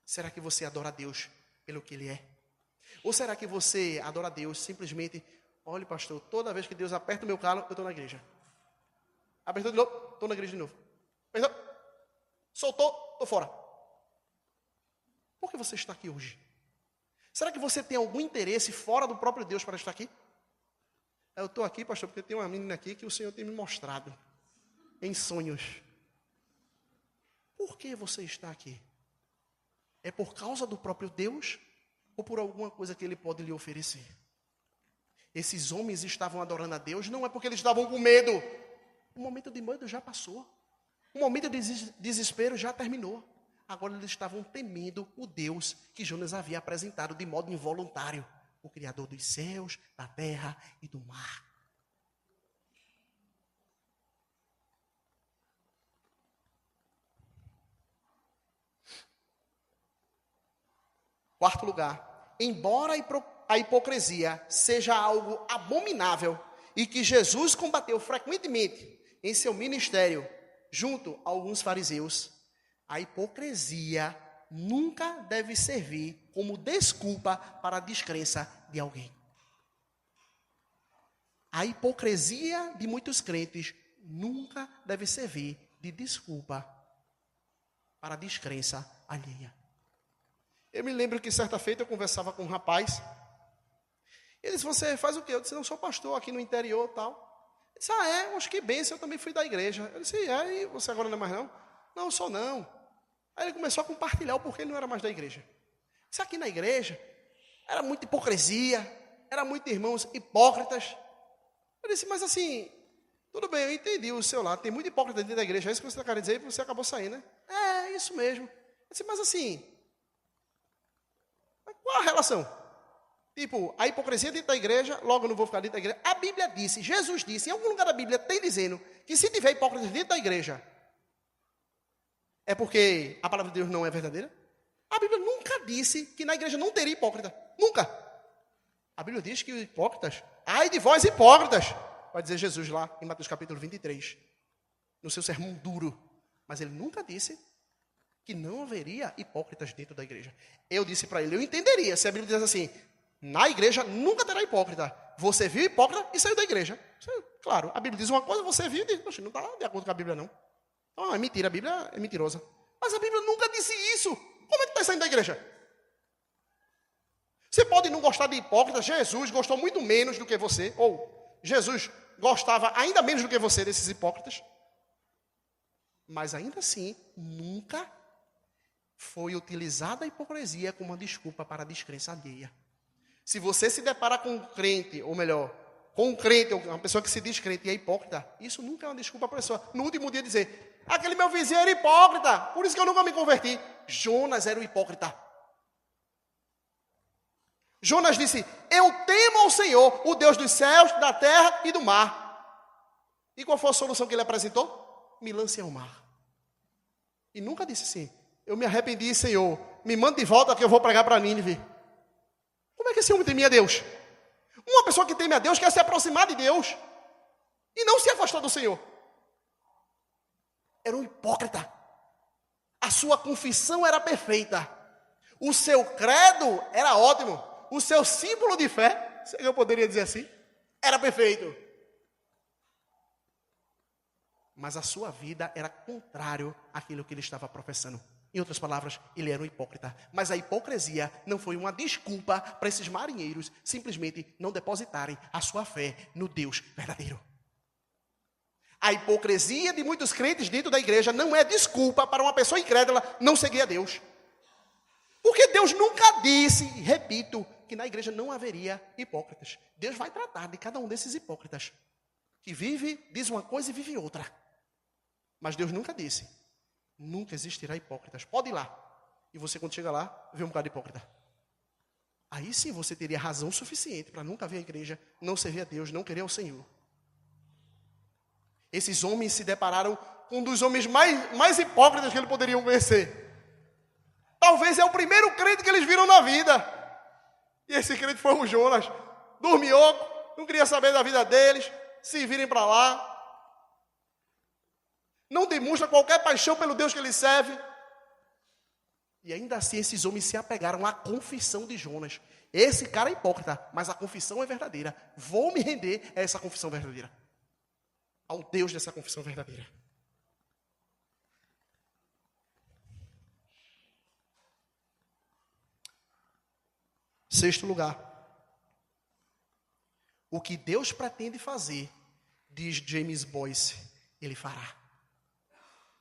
Será que você adora a Deus pelo que Ele é? Ou será que você adora a Deus simplesmente, olha pastor, toda vez que Deus aperta o meu calo, eu estou na igreja. Apertou de novo, estou na igreja de novo. Apertou, soltou, estou fora. Por que você está aqui hoje? Será que você tem algum interesse fora do próprio Deus para estar aqui? Eu estou aqui, pastor, porque tem uma menina aqui que o Senhor tem me mostrado em sonhos. Por que você está aqui? É por causa do próprio Deus ou por alguma coisa que Ele pode lhe oferecer? Esses homens estavam adorando a Deus não é porque eles estavam com medo. O momento de medo já passou. O momento de desespero já terminou. Agora eles estavam temendo o Deus que Jonas havia apresentado de modo involuntário. O Criador dos céus, da terra e do mar. Quarto lugar, embora a hipocrisia seja algo abominável e que Jesus combateu frequentemente em seu ministério junto a alguns fariseus, a hipocrisia nunca deve servir como desculpa para a descrença de alguém. A hipocrisia de muitos crentes nunca deve servir de desculpa para a descrença alheia. Eu me lembro que certa feita eu conversava com um rapaz. Ele disse, você faz o quê? Eu disse, não, sou pastor aqui no interior e tal. Ele disse, acho que bênção, eu também fui da igreja. Eu disse, e você agora não é mais não? Não, sou não. Aí ele começou a compartilhar o porquê ele não era mais da igreja. Isso aqui na igreja era muita hipocrisia, era muitos irmãos hipócritas. Eu disse, mas assim, tudo bem, eu entendi o seu lado, tem muito hipócrita dentro da igreja, é isso que você está querendo dizer, e você acabou saindo, né? É, isso mesmo. Eu disse, mas assim, qual a relação? Tipo, a hipocrisia dentro da igreja, logo eu não vou ficar dentro da igreja. A Bíblia disse, Jesus disse, em algum lugar da Bíblia tem dizendo que se tiver hipócritas dentro da igreja, é porque a palavra de Deus não é verdadeira? A Bíblia nunca disse que na igreja não teria hipócrita. Nunca. A Bíblia diz que hipócritas, ai de vós hipócritas, vai dizer Jesus lá em Mateus capítulo 23, no seu sermão duro. Mas ele nunca disse que não haveria hipócritas dentro da igreja. Eu disse para ele, eu entenderia se a Bíblia diz assim, na igreja nunca terá hipócrita. Você viu hipócrita e saiu da igreja. Claro, a Bíblia diz uma coisa, você viu e diz, poxa, não está de acordo com a Bíblia não. Então é mentira, a Bíblia é mentirosa. Mas a Bíblia nunca disse isso. Como é que está saindo da igreja? Você pode não gostar de hipócrita, Jesus gostou muito menos do que você, ou Jesus gostava ainda menos do que você desses hipócritas. Mas ainda assim, nunca foi utilizada a hipocrisia como uma desculpa para a descrença alheia. Se você se depara com um crente, ou melhor, com um crente, uma pessoa que se diz crente e é hipócrita, isso nunca é uma desculpa para a pessoa. No último dia dizer, aquele meu vizinho era hipócrita, por isso que eu nunca me converti. Jonas era o hipócrita. Jonas disse, eu temo ao Senhor, o Deus dos céus, da terra e do mar. E qual foi a solução que ele apresentou? Me lance ao mar. E nunca disse assim, eu me arrependi, Senhor, me manda de volta que eu vou pregar para Nínive. Como é que esse homem temia a Deus? Uma pessoa que teme a Deus quer se aproximar de Deus e não se afastar do Senhor. Era um hipócrita. A sua confissão era perfeita. O seu credo era ótimo. O seu símbolo de fé, se eu poderia dizer assim, era perfeito. Mas a sua vida era contrário àquilo que ele estava professando. Em outras palavras, ele era um hipócrita. Mas a hipocrisia não foi uma desculpa para esses marinheiros simplesmente não depositarem a sua fé no Deus verdadeiro. A hipocrisia de muitos crentes dentro da igreja não é desculpa para uma pessoa incrédula não seguir a Deus. Porque Deus nunca disse, repito, que na igreja não haveria hipócritas. Deus vai tratar de cada um desses hipócritas. Que vive, diz uma coisa e vive outra. Mas Deus nunca disse. Nunca existirá hipócritas. Pode ir lá. E você, quando chega lá, vê um bocado de hipócrita. Aí sim você teria razão suficiente para nunca ver a igreja, não servir a Deus, não querer ao Senhor. Esses homens se depararam com um dos homens mais hipócritas que eles poderiam conhecer. Talvez é o primeiro crente que eles viram na vida. E esse crente foi o Jonas. Dormioco, não queria saber da vida deles, se virem para lá. Não demonstra qualquer paixão pelo Deus que ele serve. E ainda assim esses homens se apegaram à confissão de Jonas. Esse cara é hipócrita, mas a confissão é verdadeira. Vou me render a essa confissão verdadeira. Ao Deus dessa confissão verdadeira. Sexto lugar. O que Deus pretende fazer, diz James Boyce, Ele fará.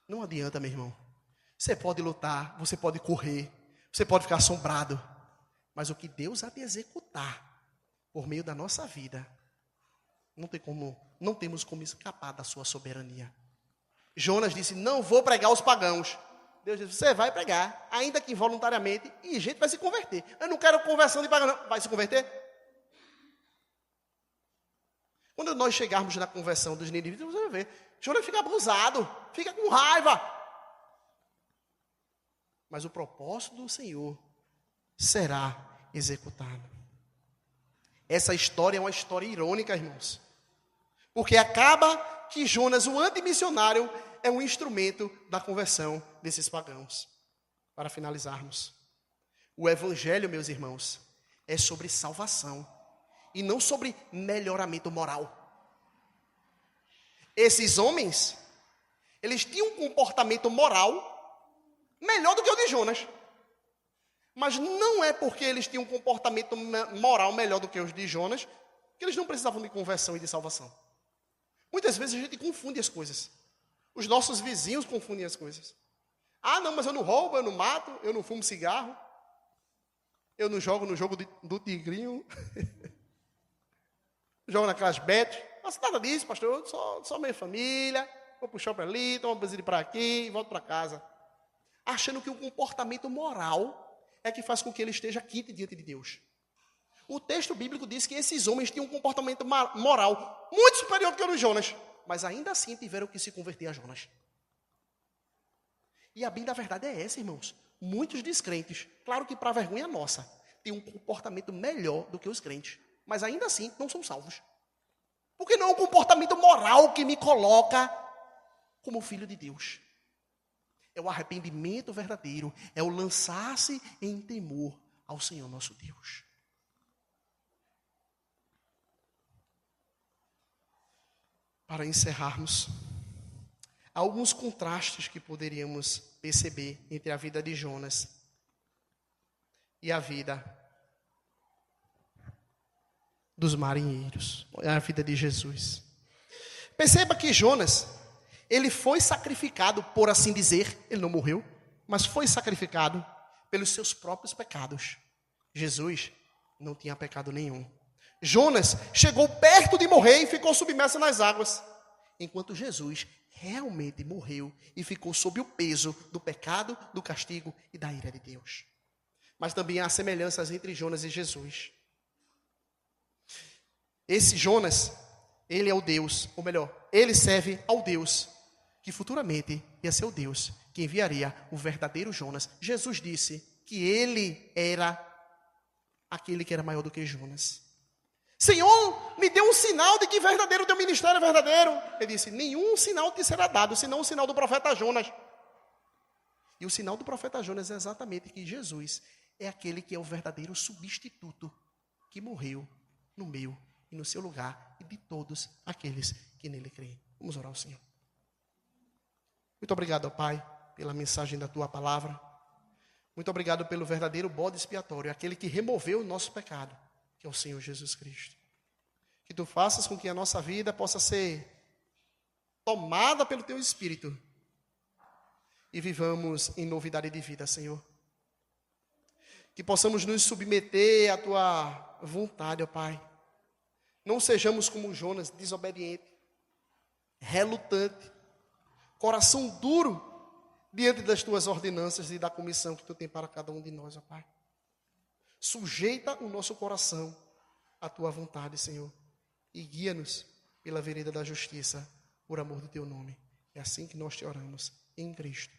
Não adianta, meu irmão. Você pode lutar, você pode correr, você pode ficar assombrado. Mas o que Deus há de executar por meio da nossa vida, não temos como escapar da sua soberania. Jonas disse, não vou pregar aos pagãos. Deus diz, você vai pregar, ainda que involuntariamente, e gente vai se converter. Eu não quero conversão de pagão, não. Vai se converter? Quando nós chegarmos na conversão dos ninivitas, você vai ver. Jonas fica abusado, fica com raiva. Mas o propósito do Senhor será executado. Essa história é uma história irônica, irmãos. Porque acaba que Jonas, o antimissionário, é um instrumento da conversão desses pagãos. Para finalizarmos. O evangelho, meus irmãos, é sobre salvação. E não sobre melhoramento moral. Esses homens, eles tinham um comportamento moral melhor do que o de Jonas. Mas não é porque eles tinham um comportamento moral melhor do que os de Jonas, que eles não precisavam de conversão e de salvação. Muitas vezes a gente confunde as coisas. Os nossos vizinhos confundem as coisas. Ah, não, mas eu não roubo, eu não mato, eu não fumo cigarro. Eu não jogo no jogo do tigrinho. Jogo naquelas bets. Não nada disso, pastor. Eu só minha família. Vou pro shopping ali, tomo um banho para aqui e volto para casa. Achando que o comportamento moral é que faz com que ele esteja quente diante de Deus. O texto bíblico diz que esses homens tinham um comportamento moral muito superior do que o de Jonas. Mas ainda assim tiveram que se converter a Jonas. E a bem da verdade é essa, irmãos. Muitos descrentes, claro que para vergonha nossa, têm um comportamento melhor do que os crentes. Mas ainda assim não são salvos. Porque não é um comportamento moral que me coloca como filho de Deus. É o arrependimento verdadeiro. É o lançar-se em temor ao Senhor nosso Deus. Para encerrarmos, há alguns contrastes que poderíamos perceber entre a vida de Jonas e a vida dos marinheiros, a vida de Jesus. Perceba que Jonas, ele foi sacrificado, por assim dizer, ele não morreu, mas foi sacrificado pelos seus próprios pecados. Jesus não tinha pecado nenhum. Jonas chegou perto de morrer e ficou submerso nas águas, enquanto Jesus realmente morreu e ficou sob o peso do pecado, do castigo e da ira de Deus. Mas também há semelhanças entre Jonas e Jesus. Esse Jonas, ele é o Deus, ou melhor, ele serve ao Deus que futuramente ia ser o Deus que enviaria o verdadeiro Jonas. Jesus disse que ele era aquele que era maior do que Jonas. Senhor, me dê um sinal de que verdadeiro o teu ministério é verdadeiro. Ele disse, nenhum sinal te será dado, senão o sinal do profeta Jonas. E o sinal do profeta Jonas é exatamente que Jesus é aquele que é o verdadeiro substituto que morreu no meu e no seu lugar e de todos aqueles que nele creem. Vamos orar ao Senhor. Muito obrigado, Pai, pela mensagem da Tua palavra. Muito obrigado pelo verdadeiro bode expiatório, aquele que removeu o nosso pecado, que é o Senhor Jesus Cristo. Que Tu faças com que a nossa vida possa ser tomada pelo Teu Espírito e vivamos em novidade de vida, Senhor. Que possamos nos submeter à Tua vontade, ó Pai. Não sejamos como Jonas, desobediente, relutante, coração duro diante das Tuas ordenanças e da comissão que Tu tem para cada um de nós, ó Pai. Sujeita o nosso coração à Tua vontade, Senhor, e guia-nos pela vereda da justiça, por amor do Teu nome. É assim que nós te oramos, em Cristo.